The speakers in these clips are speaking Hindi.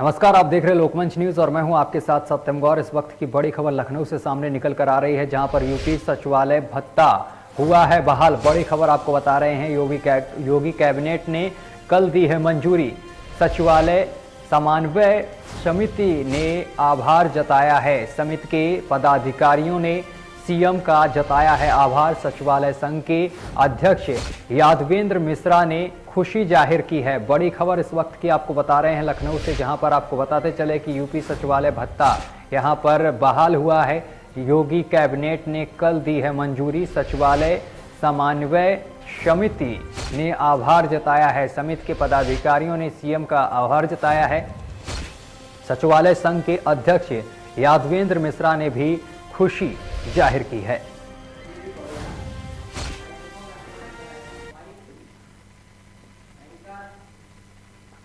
नमस्कार, आप देख रहे हैं लोकमंच न्यूज और मैं हूं आपके साथ सत्यम गौर। इस वक्त की बड़ी खबर लखनऊ से सामने निकल कर आ रही है, जहां पर यूपी सचिवालय भत्ता हुआ है बहाल। बड़ी खबर आपको बता रहे हैं, योगी कैबिनेट ने कल दी है मंजूरी। सचिवालय समन्वय समिति ने आभार जताया है। समिति के पदाधिकारियों ने सीएम का जताया है आभार। सचिवालय संघ के अध्यक्ष यादवेंद्र मिश्रा ने खुशी जाहिर की है। बड़ी खबर इस वक्त की आपको बता रहे हैं लखनऊ से, जहां पर आपको बताते चले कि यूपी सचिवालय भत्ता यहां पर बहाल हुआ है। योगी कैबिनेट ने कल दी है मंजूरी। सचिवालय समन्वय समिति ने आभार जताया है। समिति के पदाधिकारियों ने सीएम का आभार जताया है। सचिवालय संघ के अध्यक्ष यादवेंद्र मिश्रा ने भी खुशी जाहिर की है।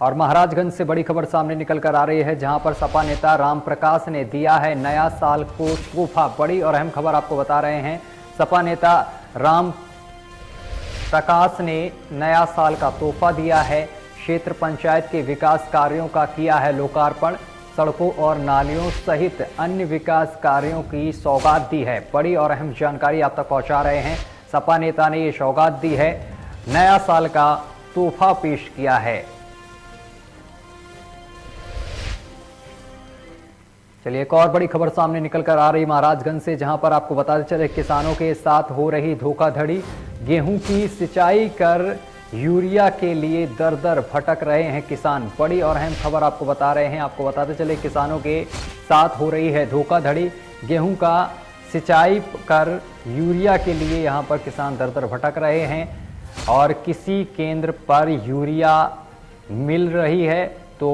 और महाराजगंज से बड़ी खबर सामने निकल कर आ रही है, जहां पर सपा नेता राम प्रकाश ने दिया है नया साल को तोहफा। बड़ी और अहम खबर आपको बता रहे हैं, सपा नेता राम प्रकाश ने नया साल का तोहफा दिया है। क्षेत्र पंचायत के विकास कार्यों का किया है लोकार्पण। सड़कों और नालियों सहित अन्य विकास कार्यों की सौगात दी है। बड़ी और अहम जानकारी आप तक पहुंचा रहे हैं। सपा नेता ने ये सौगात दी है, नया साल का तोहफा पेश किया है। चलिए, एक और बड़ी खबर सामने निकल कर आ रही महाराजगंज से, जहां पर आपको बताते चले किसानों के साथ हो रही धोखाधड़ी। गेहूं की सिंचाई कर यूरिया के लिए दर दर भटक रहे हैं किसान। बड़ी और अहम खबर आपको बता रहे हैं। आपको बताते चले किसानों के साथ हो रही है धोखाधड़ी। गेहूं का सिंचाई कर यूरिया के लिए यहां पर किसान दर दर भटक रहे हैं और किसी केंद्र पर यूरिया मिल रही है तो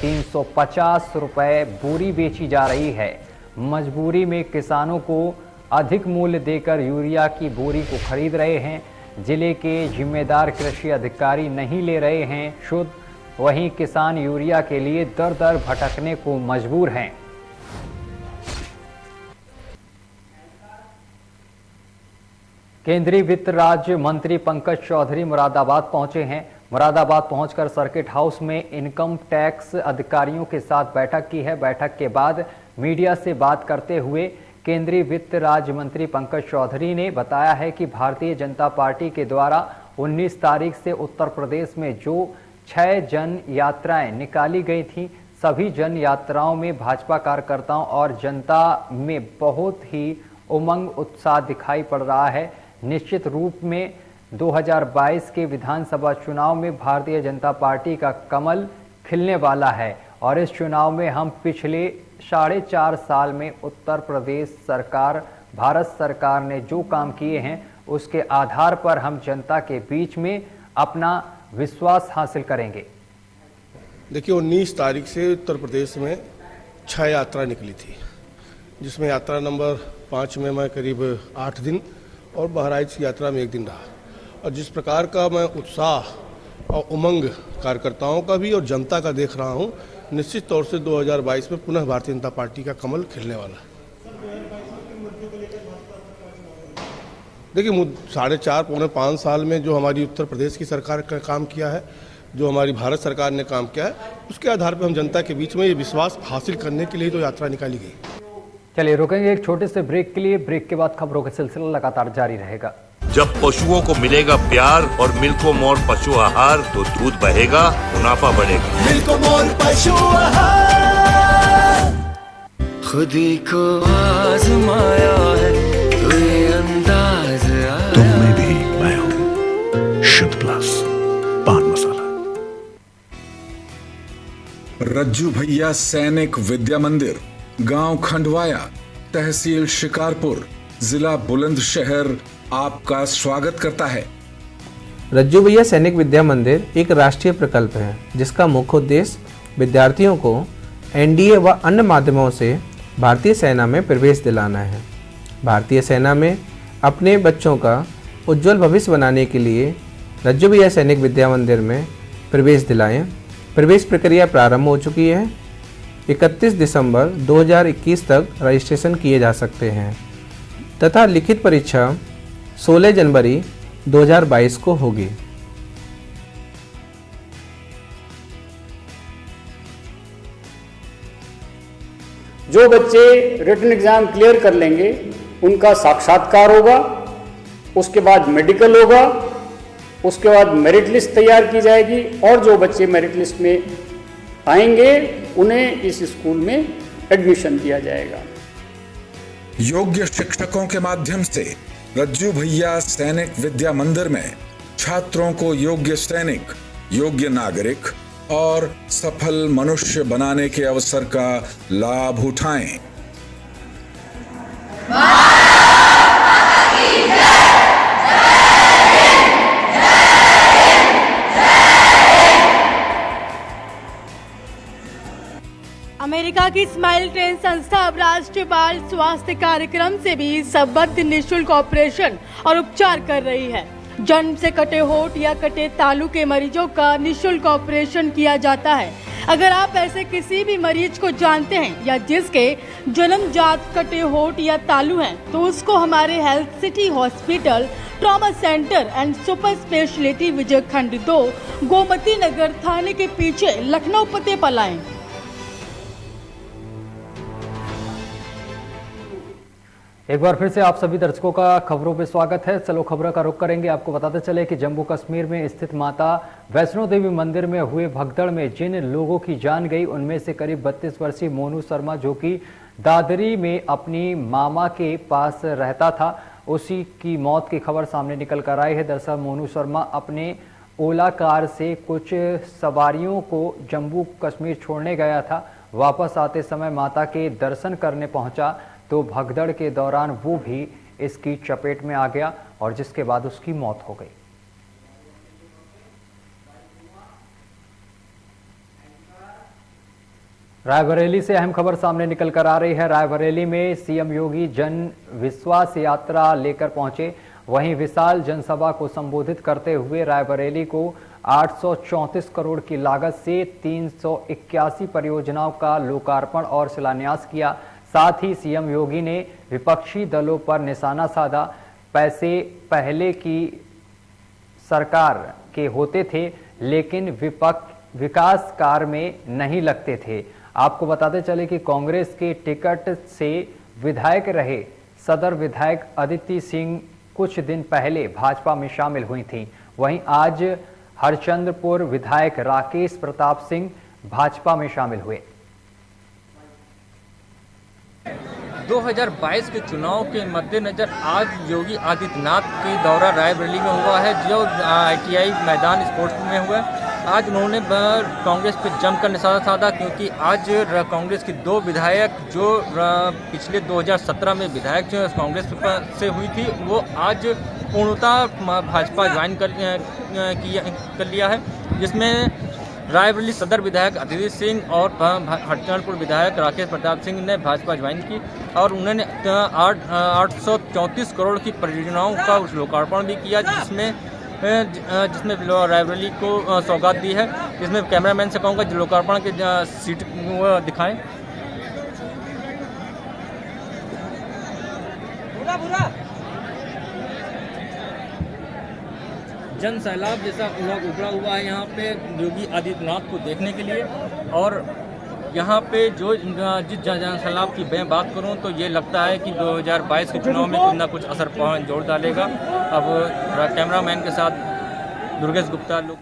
350 रुपये बोरी बेची जा रही है। मजबूरी में किसानों को अधिक मूल्य देकर यूरिया की बोरी को खरीद रहे हैं। जिले के जिम्मेदार कृषि अधिकारी नहीं ले रहे हैं शुद्ध, वहीं किसान यूरिया के लिए दर दर भटकने को मजबूर हैं। केंद्रीय वित्त राज्य मंत्री पंकज चौधरी मुरादाबाद पहुंचे हैं। मुरादाबाद पहुंचकर सर्किट हाउस में इनकम टैक्स अधिकारियों के साथ बैठक की है। बैठक के बाद मीडिया से बात करते हुए केंद्रीय वित्त राज्य मंत्री पंकज चौधरी ने बताया है कि भारतीय जनता पार्टी के द्वारा 19 तारीख से उत्तर प्रदेश में जो 6 जन यात्राएं निकाली गई थीं, सभी जन यात्राओं में भाजपा कार्यकर्ताओं और जनता में बहुत ही उमंग उत्साह दिखाई पड़ रहा है। निश्चित रूप में 2022 के विधानसभा चुनाव में भारतीय जनता पार्टी का कमल खिलने वाला है और इस चुनाव में हम पिछले 4.5 साल में उत्तर प्रदेश सरकार, भारत सरकार ने जो काम किए हैं उसके आधार पर हम जनता के बीच में अपना विश्वास हासिल करेंगे। देखिए, 19 तारीख से उत्तर प्रदेश में 6 यात्रा निकली थी, जिसमें यात्रा नंबर 5 में मैं करीब 8 दिन और बहराइच की यात्रा में 1 दिन रहा। और जिस प्रकार का मैं उत्साह और उमंग कार्यकर्ताओं का भी और जनता का देख रहा हूं, निश्चित तौर से 2022 में पुनः भारतीय जनता पार्टी का कमल खिलने वाला है। देखिए, 4.5 पौने 5 साल में जो हमारी उत्तर प्रदेश की सरकार का काम किया है, जो हमारी भारत सरकार ने काम किया है, उसके आधार पर हम जनता के बीच में ये विश्वास हासिल करने के लिए तो यात्रा निकाली गई। चलिए, रुकेंगे एक छोटे से ब्रेक के लिए। ब्रेक के बाद खबरों का सिलसिला लगातार जारी रहेगा। जब पशुओं को मिलेगा प्यार और मिल्को मोर पशु आहार तो दूध बहेगा, मुनाफा बढ़ेगा। मिल्को मोर पशु आहार, खुदी को आजमाया है तो ये अंदाज आया। तुम में भी मैं हूं शुद्ध प्लस पान मसाला। रज्जू भैया सैनिक विद्या मंदिर, गांव खंडवाया, तहसील शिकारपुर, जिला बुलंदशहर आपका स्वागत करता है। रज्जू भैया सैनिक विद्या मंदिर एक राष्ट्रीय प्रकल्प है, जिसका मुख्य उद्देश्य विद्यार्थियों को एनडीए व अन्य माध्यमों से भारतीय सेना में प्रवेश दिलाना है। भारतीय सेना में अपने बच्चों का उज्जवल भविष्य बनाने के लिए रज्जू भैया सैनिक विद्या मंदिर में प्रवेश दिलाएं। प्रवेश प्रक्रिया प्रारंभ हो चुकी है। 31 दिसंबर 2021 तक रजिस्ट्रेशन किए जा सकते हैं तथा लिखित परीक्षा 16 जनवरी 2022 को होगी। जो बच्चे रिटन एग्ज़ाम क्लियर कर लेंगे उनका साक्षात्कार होगा, उसके बाद मेडिकल होगा, उसके बाद मेरिट लिस्ट तैयार की जाएगी और जो बच्चे मेरिट लिस्ट में आएंगे उन्हें इस स्कूल में एडमिशन दिया जाएगा। योग्य शिक्षकों के माध्यम से रज्जू भैया सैनिक विद्या मंदिर में छात्रों को योग्य सैनिक, योग्य नागरिक और सफल मनुष्य बनाने के अवसर का लाभ उठाएं। अमेरिका की स्माइल ट्रेन संस्था अब राष्ट्रीय बाल स्वास्थ्य कार्यक्रम से भी संबद्ध निःशुल्क ऑपरेशन और उपचार कर रही है। जन्म से कटे होठ या कटे तालू के मरीजों का निःशुल्क ऑपरेशन किया जाता है। अगर आप ऐसे किसी भी मरीज को जानते हैं या जिसके जन्मजात कटे होठ या तालू हैं, तो उसको हमारे health city hospital trauma centre and super speciality Vijay Khand 2 Gomti Nagar थाने के पीछे लखनऊ पते पर लाएं। एक बार फिर से आप सभी दर्शकों का खबरों पे स्वागत है। चलो खबरों का रुख करेंगे। आपको बताते चले कि जम्मू कश्मीर में स्थित माता वैष्णो देवी मंदिर में हुए भगदड़ में जिन लोगों की जान गई उनमें से करीब 32 वर्षीय मोनू शर्मा, जो कि दादरी में अपनी मामा के पास रहता था, उसी की मौत की खबर सामने निकल कर आई है। दरअसल मोनू शर्मा अपने ओला कार से कुछ सवारियों को जम्मू कश्मीर छोड़ने गया था। वापस आते समय माता के दर्शन करने पहुंचा तो भगदड़ के दौरान वो भी इसकी चपेट में आ गया और जिसके बाद उसकी मौत हो गई। रायबरेली से अहम खबर सामने निकल कर आ रही है। रायबरेली में सीएम योगी जन विश्वास यात्रा लेकर पहुंचे। वहीं विशाल जनसभा को संबोधित करते हुए रायबरेली को 834 करोड़ की लागत से 381 परियोजनाओं का लोकार्पण और शिलान्यास किया। साथ ही सीएम योगी ने विपक्षी दलों पर निशाना साधा। पैसे पहले की सरकार के होते थे लेकिन विकास कार्य में नहीं लगते थे। आपको बताते चले कि कांग्रेस के टिकट से विधायक रहे सदर विधायक अदिति सिंह कुछ दिन पहले भाजपा में शामिल हुई थीं। वहीं आज हरचंद्रपुर विधायक राकेश प्रताप सिंह भाजपा में शामिल हुए। 2022 के चुनाव के मद्देनजर आज योगी आदित्यनाथ के दौरा रायबरेली में हुआ है, जो ITI मैदान स्पोर्ट्स में हुआ है। आज उन्होंने कांग्रेस पर जमकर निशाना साधा, क्योंकि आज कांग्रेस की 2 विधायक जो पिछले 2017 में विधायक जो कांग्रेस से हुई थी, वो आज पूर्णतः भाजपा ज्वाइन कर लिया है, जिसमें रायबरेली सदर विधायक अदिति सिंह और हरचंद्रपुर विधायक राकेश प्रताप सिंह ने भाजपा ज्वाइन की और उन्होंने 834 करोड़ की परियोजनाओं का लोकार्पण भी किया, जिसमें रायबरेली को सौगात दी है। जिसमें कैमरामैन से कहूँगा जो लोकार्पण के सीट दिखाएं। जन सैलाब जैसा उमड़ा हुआ है यहाँ पे योगी आदित्यनाथ को देखने के लिए। और यहाँ पे जिस जन सैलाब की मैं बात करूँ तो ये लगता है कि 2022 के चुनाव में कुछ ना कुछ असर जोड़ डालेगा। अब कैमरामैन के साथ दुर्गेश गुप्ता लोग।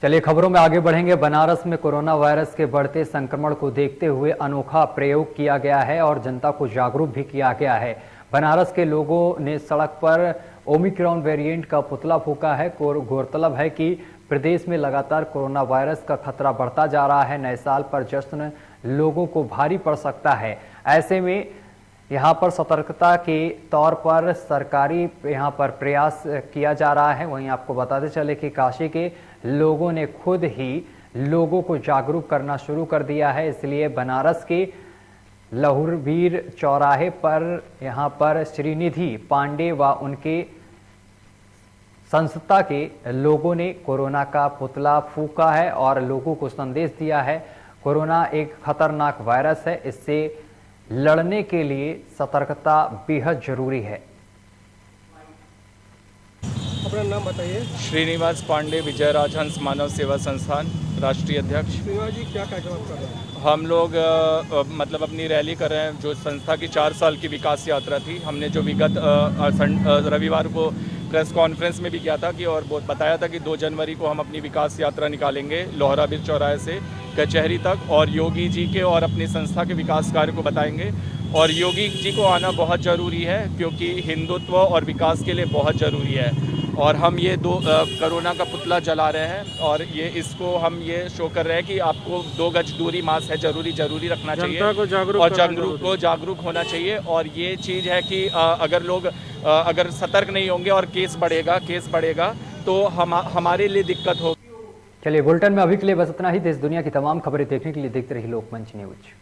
चलिए खबरों में आगे बढ़ेंगे। बनारस में कोरोना वायरस के बढ़ते संक्रमण को देखते हुए अनोखा प्रयोग किया गया है और जनता को जागरूक भी किया गया है। बनारस के लोगों ने सड़क पर ओमिक्रॉन वेरिएंट का पुतला फूंका है। गौरतलब है कि प्रदेश में लगातार कोरोना वायरस का खतरा बढ़ता जा रहा है। नए साल पर जश्न लोगों को भारी पड़ सकता है। ऐसे में यहाँ पर सतर्कता के तौर पर सरकारी यहाँ पर प्रयास किया जा रहा है। वहीं आपको बताते चले कि काशी के लोगों ने खुद ही लोगों को जागरूक करना शुरू कर दिया है। इसलिए बनारस के लहुरवीर चौराहे पर यहाँ पर श्रीनिधि पांडे व उनके संस्था के लोगों ने कोरोना का पुतला फूंका है और लोगों को संदेश दिया है। कोरोना एक खतरनाक वायरस है, इससे लड़ने के लिए सतर्कता बेहद जरूरी है। अपना नाम बताइए। श्रीनिवास पांडे, विजय राजहंस मानव सेवा संस्थान, राष्ट्रीय अध्यक्ष। जी क्या कार्यक्रम कर रहे हैं? हम लोग मतलब अपनी रैली कर रहे हैं। जो संस्था की 4 साल की विकास यात्रा थी, हमने जो विगत रविवार को प्रेस कॉन्फ्रेंस में भी किया था कि और बताया था कि 2 जनवरी को हम अपनी विकास यात्रा निकालेंगे लोहराबिल चौराहे से कचहरी तक, और योगी जी के और अपनी संस्था के विकास कार्य को बताएंगे। और योगी जी को आना बहुत ज़रूरी है क्योंकि हिंदुत्व और विकास के लिए बहुत ज़रूरी है। और हम ये कोरोना का पुतला जला रहे हैं और ये इसको हम ये शो कर रहे हैं कि आपको 2 गज दूरी, मास्क है जरूरी रखना चाहिए और जागरूक होना चाहिए। और ये चीज़ है कि अगर लोग अगर सतर्क नहीं होंगे और केस बढ़ेगा तो हमारे लिए दिक्कत होगी। चलिए, बुलेटिन में अभी के लिए बस इतना ही। देश दुनिया की तमाम खबरें देखने के लिए देखते रहिए लोकमंच न्यूज।